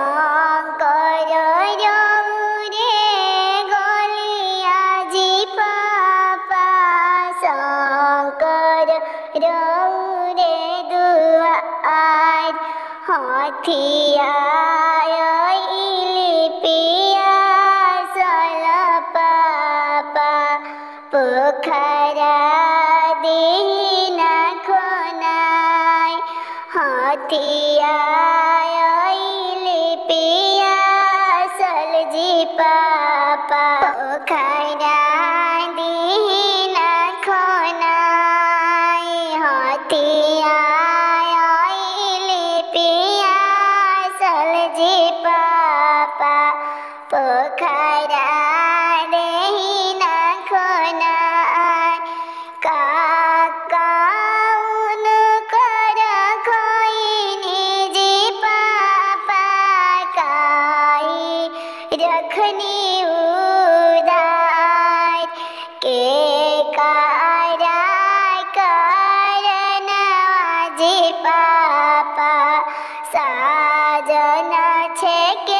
शंकर रे गलिया जी पापा शंकर रे दुआर हथिया पिया सल पापा पोखरा दीना खोनाय हथिया पिया सल जी पापा पोखरा दीना खोनाय हथिया पिया सल जी पापा पोखरा दीना खोनाय काकाउन कर खोइनी जी पापा काई रखनी उदार के कारा करना जी पापा साजना छे के